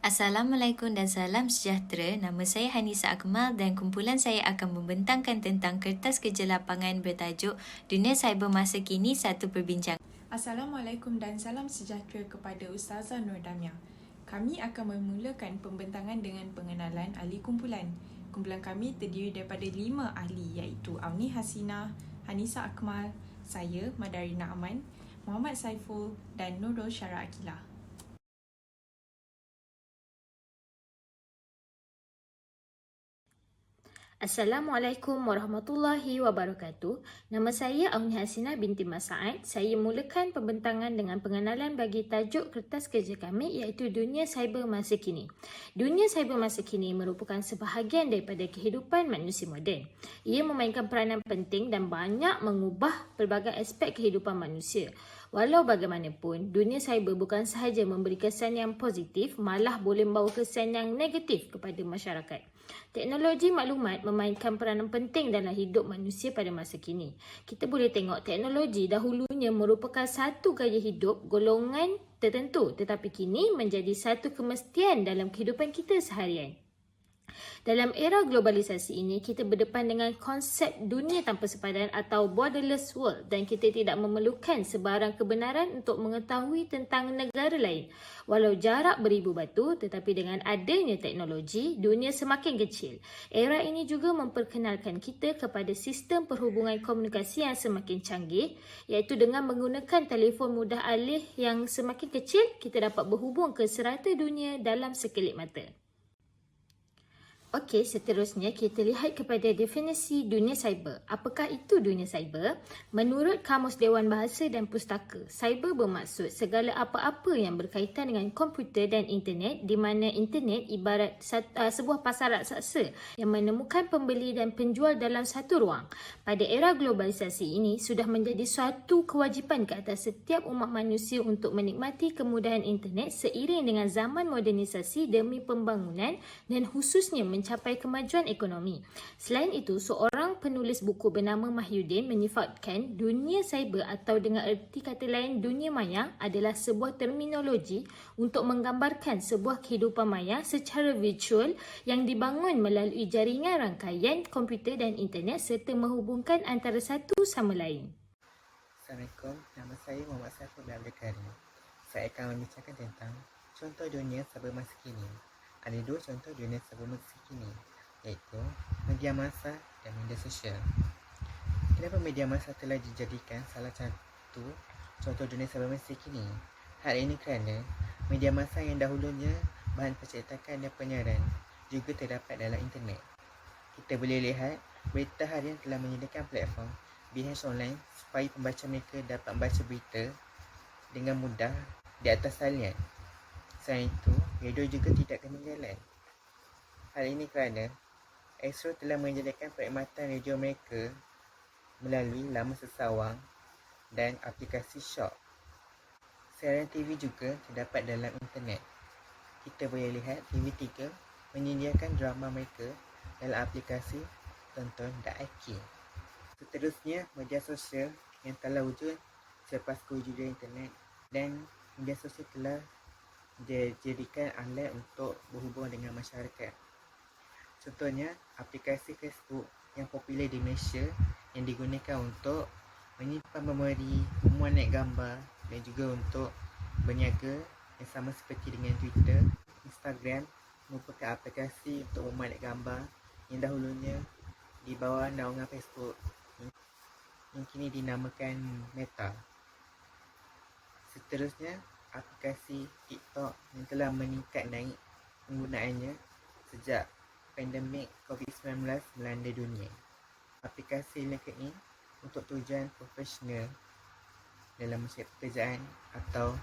Assalamualaikum dan salam sejahtera. Nama saya Hanisa Akmal dan kumpulan saya akan membentangkan tentang kertas kerja lapangan bertajuk Dunia Cyber Masa Kini, satu perbincangan. Assalamualaikum dan salam sejahtera kepada Ustazah Nur Damia. Kami akan memulakan pembentangan dengan pengenalan ahli kumpulan. Kumpulan kami terdiri daripada 5 ahli iaitu Auni Hasina, Hanisa Akmal, saya Madarina Aman, Muhammad Saiful dan Nurul Syara Akilah. Assalamualaikum warahmatullahi wabarakatuh. Nama saya Auni Hasina binti Mas Saad. Saya mulakan pembentangan dengan pengenalan bagi tajuk kertas kerja kami iaitu Dunia Cyber Masa Kini. Dunia cyber masa kini merupakan sebahagian daripada kehidupan manusia moden. Ia memainkan peranan penting dan banyak mengubah pelbagai aspek kehidupan manusia. Walau bagaimanapun, dunia cyber bukan sahaja memberi kesan yang positif, malah boleh membawa kesan yang negatif kepada masyarakat. Teknologi maklumat memainkan peranan penting dalam hidup manusia pada masa kini. Kita boleh tengok teknologi dahulunya merupakan satu gaya hidup golongan tertentu, tetapi kini menjadi satu kemestian dalam kehidupan kita seharian. Dalam era globalisasi ini, kita berdepan dengan konsep dunia tanpa sepadan atau borderless world dan kita tidak memerlukan sebarang kebenaran untuk mengetahui tentang negara lain. Walau jarak beribu batu, tetapi dengan adanya teknologi, dunia semakin kecil. Era ini juga memperkenalkan kita kepada sistem perhubungan komunikasi yang semakin canggih, iaitu dengan menggunakan telefon mudah alih yang semakin kecil, kita dapat berhubung ke serata dunia dalam sekelip mata. Okey, seterusnya kita lihat kepada definisi dunia cyber. Apakah itu dunia cyber? Menurut Kamus Dewan Bahasa dan Pustaka, cyber bermaksud segala apa-apa yang berkaitan dengan komputer dan internet, di mana internet ibarat sebuah pasar raksasa yang menemukan pembeli dan penjual dalam satu ruang. Pada era globalisasi ini, sudah menjadi suatu kewajipan ke atas setiap umat manusia untuk menikmati kemudahan internet seiring dengan zaman modernisasi demi pembangunan dan khususnya mencapai kemajuan ekonomi. Selain itu, seorang penulis buku bernama Mahyudin menyifatkan dunia cyber atau dengan erti kata lain dunia maya adalah sebuah terminologi untuk menggambarkan sebuah kehidupan maya secara virtual yang dibangun melalui jaringan rangkaian komputer dan internet serta menghubungkan antara satu sama lain. Assalamualaikum, nama saya Muhammad Saiful Abdul Karim. Saya akan membicarakan tentang contoh dunia cyber masa kini. Ada dua contoh dunia cyber masa kini, iaitu media massa dan media sosial. Kenapa media massa telah dijadikan salah satu contoh dunia cyber masa kini? Hal ini kerana media massa yang dahulunya bahan percetakan dan penyiaran juga terdapat dalam internet. Kita boleh lihat berita harian telah menyediakan platform Behance Online supaya pembaca mereka dapat membaca berita dengan mudah di atas talian. Selain itu, radio juga tidak ketinggalan. Hal ini kerana Astro telah menyediakan perkhidmatan radio mereka melalui laman sesawang dan aplikasi Shock. Siaran TV juga terdapat dalam internet. Kita boleh lihat TV3 menyediakan drama mereka dalam aplikasi tonton.ik. Seterusnya, media sosial yang telah wujud selepas kewujudan internet dan media sosial telah dijadikan alat untuk berhubung dengan masyarakat. Contohnya, aplikasi Facebook yang popular di Malaysia yang digunakan untuk menyimpan memori, memuat gambar dan juga untuk berniaga yang sama seperti dengan Twitter. Instagram merupakan aplikasi untuk memuat gambar yang dahulunya di bawah naungan Facebook yang kini dinamakan Meta. Seterusnya, aplikasi TikTok yang telah meningkat naik penggunaannya sejak pandemik COVID-19 melanda dunia. Aplikasi LinkedIn untuk tujuan profesional dalam mencari pekerjaan atau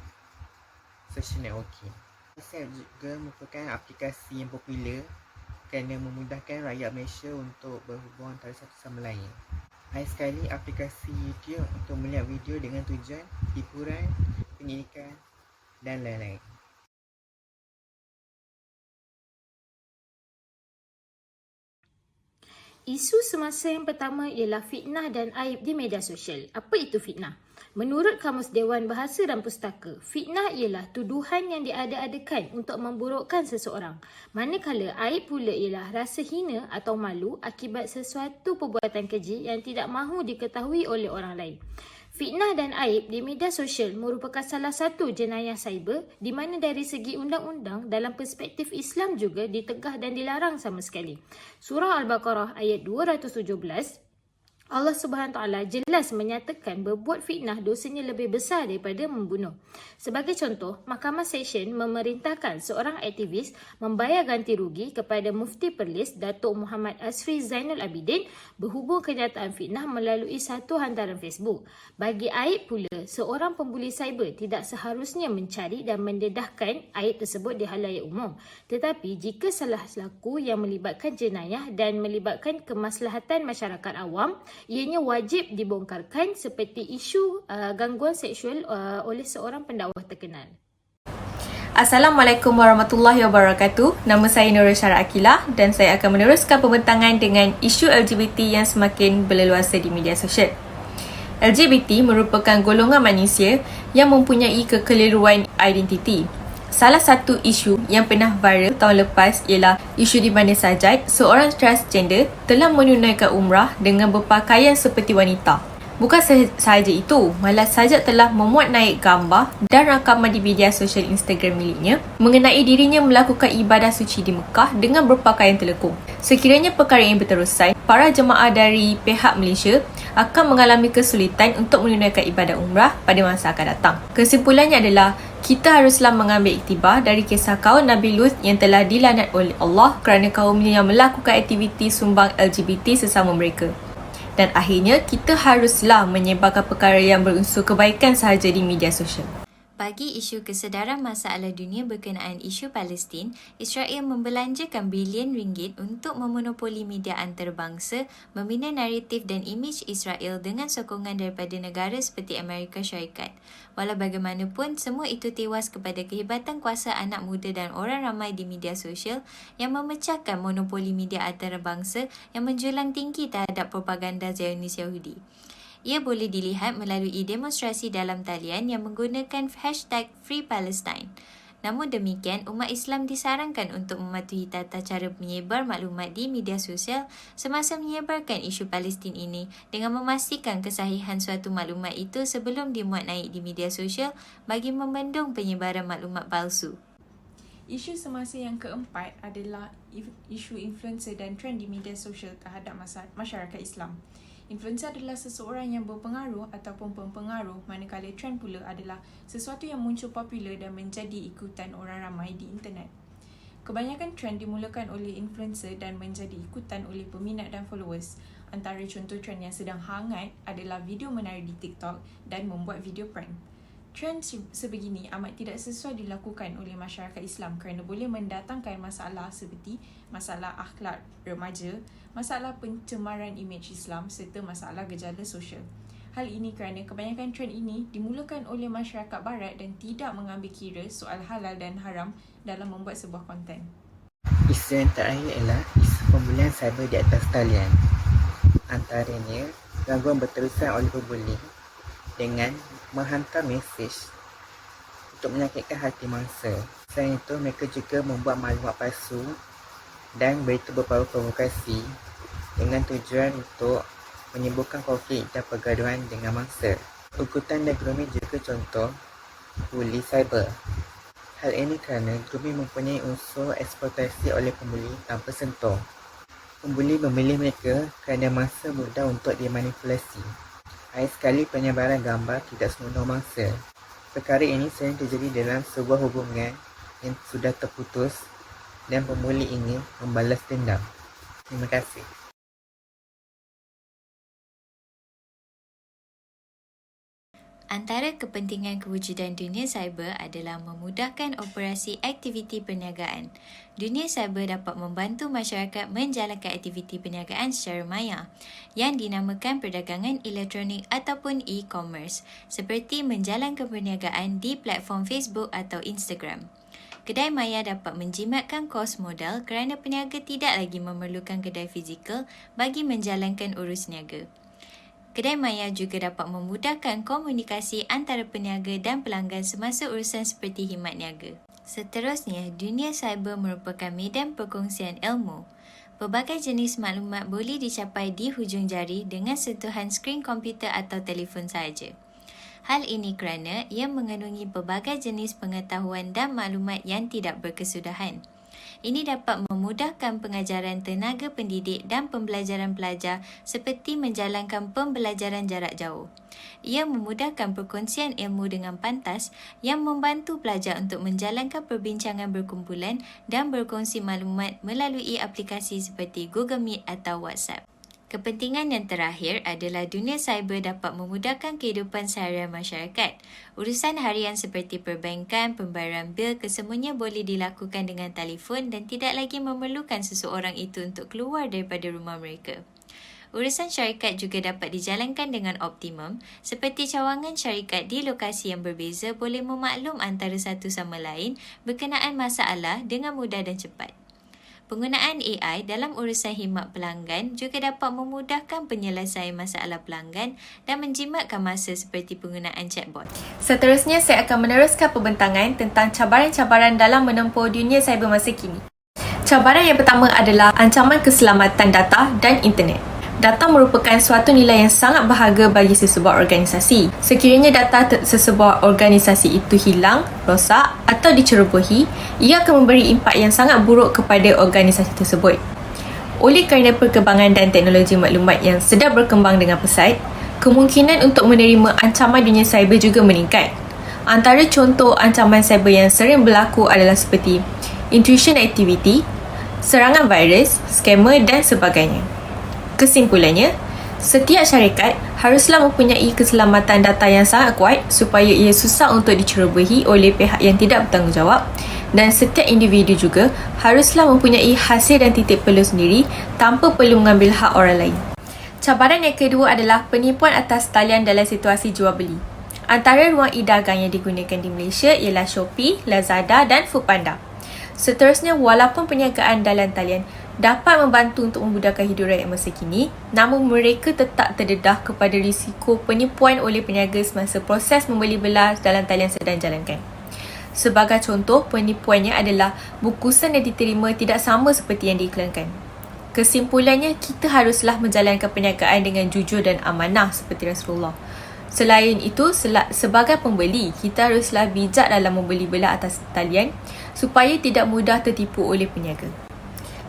social networking. WhatsApp juga merupakan aplikasi yang popular kerana memudahkan rakyat Malaysia untuk berhubung antara satu sama lain. Ada sekali aplikasi YouTube untuk melihat video dengan tujuan hiburan, pendidikan dan lain-lain. Isu semasa yang pertama ialah fitnah dan aib di media sosial. Apa itu fitnah? Menurut Kamus Dewan Bahasa dan Pustaka, fitnah ialah tuduhan yang diada-adakan untuk memburukkan seseorang. Manakala aib pula ialah rasa hina atau malu akibat sesuatu perbuatan keji yang tidak mahu diketahui oleh orang lain. Fitnah dan aib di media sosial merupakan salah satu jenayah cyber di mana dari segi undang-undang dalam perspektif Islam juga ditegah dan dilarang sama sekali. Surah Al-Baqarah ayat 217, Allah SWT jelas menyatakan berbuat fitnah dosanya lebih besar daripada membunuh. Sebagai contoh, Mahkamah Seksyen memerintahkan seorang aktivis membayar ganti rugi kepada Mufti Perlis Datuk Muhammad Asri Zainul Abidin berhubung kenyataan fitnah melalui satu hantaran Facebook. Bagi aib pula, seorang pembuli cyber tidak seharusnya mencari dan mendedahkan aib tersebut di halayak umum. Tetapi jika salah laku yang melibatkan jenayah dan melibatkan kemaslahatan masyarakat awam, ianya wajib dibongkarkan seperti isu gangguan seksual oleh seorang pendakwah terkenal. Assalamualaikum warahmatullahi wabarakatuh. Nama saya Nurul Syara Akilah dan saya akan meneruskan pembentangan dengan isu LGBT yang semakin berleluasa di media sosial. LGBT merupakan golongan manusia yang mempunyai kekeliruan identiti. Salah satu isu yang pernah viral tahun lepas ialah isu di mana Sajjad, seorang transgender, telah menunaikan umrah dengan berpakaian seperti wanita. Bukan sahaja itu, malah Sajjad telah memuat naik gambar dan rakaman di media sosial Instagram miliknya mengenai dirinya melakukan ibadah suci di Mekah dengan berpakaian telekung. Sekiranya perkara ini berterusan, para jemaah dari pihak Malaysia akan mengalami kesulitan untuk menunaikan ibadah umrah pada masa akan datang. Kesimpulannya adalah kita haruslah mengambil iktibar dari kisah kaum Nabi Lut yang telah dilaknat oleh Allah kerana kaumnya yang melakukan aktiviti sumbang LGBT sesama mereka. Dan akhirnya, kita haruslah menyebarkan perkara yang berunsur kebaikan sahaja di media sosial. Bagi isu kesedaran masalah dunia berkenaan isu Palestin, Israel membelanjakan bilion ringgit untuk memonopoli media antarabangsa, membina naratif dan imej Israel dengan sokongan daripada negara seperti Amerika Syarikat. Walau bagaimanapun, semua itu tewas kepada kehebatan kuasa anak muda dan orang ramai di media sosial yang memecahkan monopoli media antarabangsa yang menjulang tinggi terhadap propaganda Zionis Yahudi. Ia boleh dilihat melalui demonstrasi dalam talian yang menggunakan hashtag Free Palestine. Namun demikian, umat Islam disarankan untuk mematuhi tata cara menyebar maklumat di media sosial semasa menyebarkan isu Palestin ini dengan memastikan kesahihan suatu maklumat itu sebelum dimuat naik di media sosial bagi membendung penyebaran maklumat palsu. Isu semasa yang keempat adalah isu influencer dan trend di media sosial terhadap masyarakat Islam. Influencer adalah seseorang yang berpengaruh ataupun pempengaruh, manakala trend pula adalah sesuatu yang muncul popular dan menjadi ikutan orang ramai di internet. Kebanyakan trend dimulakan oleh influencer dan menjadi ikutan oleh peminat dan followers. Antara contoh trend yang sedang hangat adalah video menari di TikTok dan membuat video prank. Trend sebegini amat tidak sesuai dilakukan oleh masyarakat Islam kerana boleh mendatangkan masalah seperti masalah akhlak remaja, masalah pencemaran imej Islam serta masalah gejala sosial. Hal ini kerana kebanyakan trend ini dimulakan oleh masyarakat barat dan tidak mengambil kira soal halal dan haram dalam membuat sebuah konten. Isu yang terakhir ialah isu pembulian cyber di atas talian. Antaranya, gangguan berterusan oleh pembuli dengan menghantar mesej untuk menyakitkan hati mangsa. Selain itu, mereka juga membuat maklumat palsu dan berita berbau provokasi dengan tujuan untuk menimbulkan konflik dan pergaduhan dengan mangsa. Ukutan dan grooming juga contoh buli cyber. Hal ini kerana grooming mempunyai unsur eksploitasi oleh pembuli tanpa sentuh. Pembuli memilih mereka kerana mangsa mudah untuk dimanipulasi. Akhir sekali, penyebaran gambar tidak sepenuh mangsa. Perkara ini sering terjadi dalam sebuah hubungan yang sudah terputus dan pembuli ingin membalas dendam. Terima kasih. Antara kepentingan kewujudan dunia cyber adalah memudahkan operasi aktiviti perniagaan. Dunia cyber dapat membantu masyarakat menjalankan aktiviti perniagaan secara maya yang dinamakan perdagangan elektronik ataupun e-commerce, seperti menjalankan perniagaan di platform Facebook atau Instagram. Kedai maya dapat menjimatkan kos modal kerana peniaga tidak lagi memerlukan kedai fizikal bagi menjalankan urus niaga. Kedai maya juga dapat memudahkan komunikasi antara peniaga dan pelanggan semasa urusan seperti khidmat niaga. Seterusnya, dunia cyber merupakan medan perkongsian ilmu. Pelbagai jenis maklumat boleh dicapai di hujung jari dengan sentuhan skrin komputer atau telefon sahaja. Hal ini kerana ia mengandungi pelbagai jenis pengetahuan dan maklumat yang tidak berkesudahan. Ini dapat memudahkan pengajaran tenaga pendidik dan pembelajaran pelajar seperti menjalankan pembelajaran jarak jauh. Ia memudahkan perkongsian ilmu dengan pantas yang membantu pelajar untuk menjalankan perbincangan berkumpulan dan berkongsi maklumat melalui aplikasi seperti Google Meet atau WhatsApp. Kepentingan yang terakhir adalah dunia cyber dapat memudahkan kehidupan seharian masyarakat. Urusan harian seperti perbankan, pembayaran bil, kesemuanya boleh dilakukan dengan telefon dan tidak lagi memerlukan seseorang itu untuk keluar daripada rumah mereka. Urusan syarikat juga dapat dijalankan dengan optimum, seperti cawangan syarikat di lokasi yang berbeza boleh memaklum antara satu sama lain berkenaan masalah dengan mudah dan cepat. Penggunaan AI dalam urusan khidmat pelanggan juga dapat memudahkan penyelesaian masalah pelanggan dan menjimatkan masa seperti penggunaan chatbot. Seterusnya, saya akan meneruskan pembentangan tentang cabaran-cabaran dalam menempuh dunia cyber masa kini. Cabaran yang pertama adalah ancaman keselamatan data dan internet. Data merupakan suatu nilai yang sangat berharga bagi sesebuah organisasi. Sekiranya data sesebuah organisasi itu hilang, rosak atau dicerobohi, ia akan memberi impak yang sangat buruk kepada organisasi tersebut. Oleh kerana perkembangan dan teknologi maklumat yang sedang berkembang dengan pesat, kemungkinan untuk menerima ancaman dunia cyber juga meningkat. Antara contoh ancaman cyber yang sering berlaku adalah seperti intrusion activity, serangan virus, scammer dan sebagainya. Kesimpulannya, setiap syarikat haruslah mempunyai keselamatan data yang sangat kuat supaya ia susah untuk dicerobohi oleh pihak yang tidak bertanggungjawab, dan setiap individu juga haruslah mempunyai hasil dan titik perlu sendiri tanpa perlu mengambil hak orang lain. Cabaran yang kedua adalah penipuan atas talian dalam situasi jual beli. Antara ruang e-dagang yang digunakan di Malaysia ialah Shopee, Lazada dan Foodpanda. Seterusnya, walaupun perniagaan dalam talian dapat membantu untuk memudahkan hidup rakyat masa kini, namun mereka tetap terdedah kepada risiko penipuan oleh peniaga semasa proses membeli belah dalam talian sedang jalankan. Sebagai contoh, penipuannya adalah bungkusan yang diterima tidak sama seperti yang diiklankan. Kesimpulannya, kita haruslah menjalankan perniagaan dengan jujur dan amanah seperti Rasulullah. Selain itu, sebagai pembeli, kita haruslah bijak dalam membeli belah atas talian supaya tidak mudah tertipu oleh peniaga.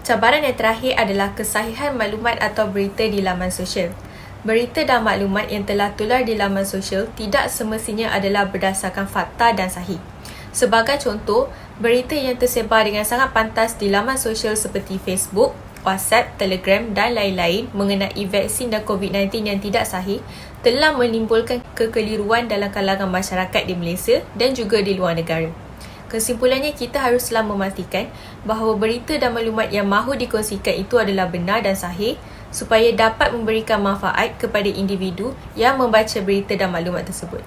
Cabaran yang terakhir adalah kesahihan maklumat atau berita di laman sosial. Berita dan maklumat yang telah tular di laman sosial tidak semestinya adalah berdasarkan fakta dan sahih. Sebagai contoh, berita yang tersebar dengan sangat pantas di laman sosial seperti Facebook, WhatsApp, Telegram dan lain-lain mengenai vaksin dan COVID-19 yang tidak sahih telah menimbulkan kekeliruan dalam kalangan masyarakat di Malaysia dan juga di luar negara. Kesimpulannya, kita haruslah memastikan bahawa berita dan maklumat yang mahu dikongsikan itu adalah benar dan sahih supaya dapat memberikan manfaat kepada individu yang membaca berita dan maklumat tersebut.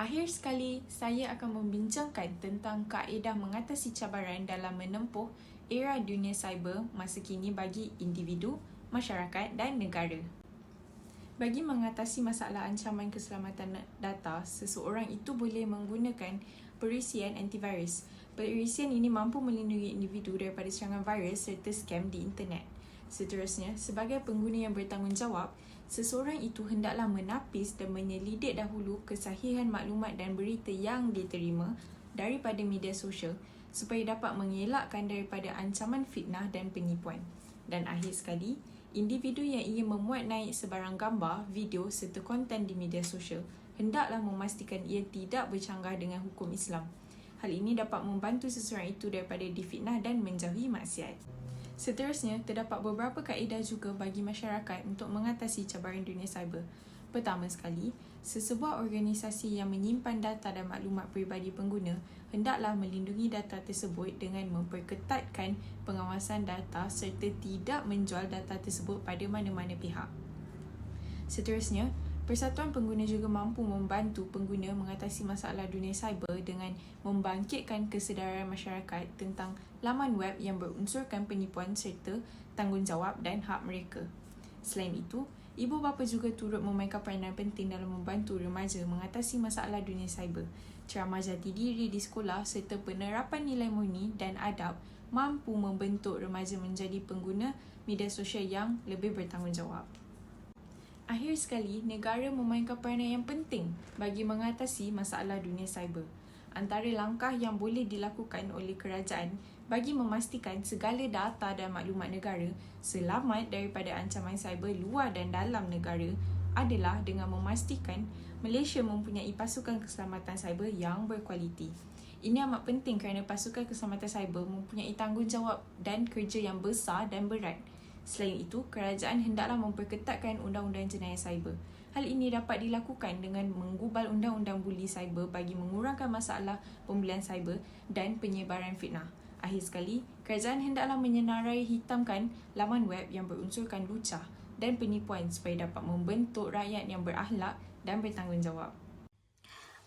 Akhir sekali, saya akan membincangkan tentang kaedah mengatasi cabaran dalam menempuh era dunia cyber masa kini bagi individu, masyarakat dan negara. Bagi mengatasi masalah ancaman keselamatan data, seseorang itu boleh menggunakan perisian antivirus. Perisian ini mampu melindungi individu daripada serangan virus serta skam di internet. Seterusnya, sebagai pengguna yang bertanggungjawab, seseorang itu hendaklah menapis dan menyelidik dahulu kesahihan maklumat dan berita yang diterima daripada media sosial supaya dapat mengelakkan daripada ancaman fitnah dan penipuan. Dan akhir sekali, individu yang ingin memuat naik sebarang gambar, video serta konten di media sosial hendaklah memastikan ia tidak bercanggah dengan hukum Islam. Hal ini dapat membantu seseorang itu daripada difitnah dan menjauhi maksiat. Seterusnya, terdapat beberapa kaedah juga bagi masyarakat untuk mengatasi cabaran dunia cyber. Pertama sekali, sesebuah organisasi yang menyimpan data dan maklumat peribadi pengguna hendaklah melindungi data tersebut dengan memperketatkan pengawasan data serta tidak menjual data tersebut pada mana-mana pihak. Seterusnya, Persatuan Pengguna juga mampu membantu pengguna mengatasi masalah dunia cyber dengan membangkitkan kesedaran masyarakat tentang laman web yang berunsurkan penipuan serta tanggungjawab dan hak mereka. Selain itu, Ibu bapa juga turut memainkan peranan penting dalam membantu remaja mengatasi masalah dunia cyber. Ceramah jati diri di sekolah serta penerapan nilai murni dan adab mampu membentuk remaja menjadi pengguna media sosial yang lebih bertanggungjawab. Akhir sekali, negara memainkan peranan yang penting bagi mengatasi masalah dunia cyber. Antara langkah yang boleh dilakukan oleh kerajaan bagi memastikan segala data dan maklumat negara selamat daripada ancaman cyber luar dan dalam negara adalah dengan memastikan Malaysia mempunyai pasukan keselamatan cyber yang berkualiti. Ini amat penting kerana pasukan keselamatan cyber mempunyai tanggungjawab dan kerja yang besar dan berat. Selain itu, kerajaan hendaklah memperketatkan undang-undang jenayah cyber. Hal ini dapat dilakukan dengan menggubal undang-undang buli cyber bagi mengurangkan masalah pembelian cyber dan penyebaran fitnah. Akhir sekali, kerajaan hendaklah menyenarai hitamkan laman web yang berunsurkan lucah dan penipuan supaya dapat membentuk rakyat yang berakhlak dan bertanggungjawab.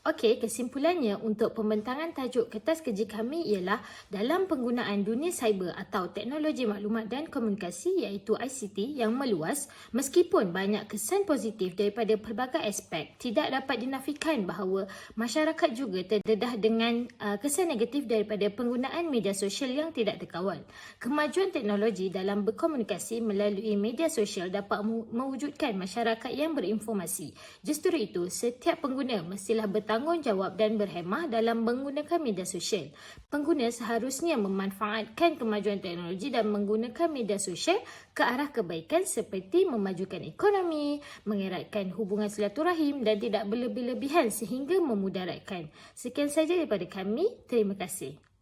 Okey, kesimpulannya untuk pembentangan tajuk kertas kerja kami ialah dalam penggunaan dunia cyber atau teknologi maklumat dan komunikasi iaitu ICT yang meluas, meskipun banyak kesan positif daripada pelbagai aspek, tidak dapat dinafikan bahawa masyarakat juga terdedah dengan kesan negatif daripada penggunaan media sosial yang tidak terkawal. Kemajuan teknologi dalam berkomunikasi melalui media sosial dapat mewujudkan masyarakat yang berinformasi. Justru itu, setiap pengguna mestilah bertanggungjawab dan berhemah dalam menggunakan media sosial. Pengguna seharusnya memanfaatkan kemajuan teknologi dan menggunakan media sosial ke arah kebaikan seperti memajukan ekonomi, mengeratkan hubungan silaturahim dan tidak berlebih-lebihan sehingga memudaratkan. Sekian saja daripada kami. Terima kasih.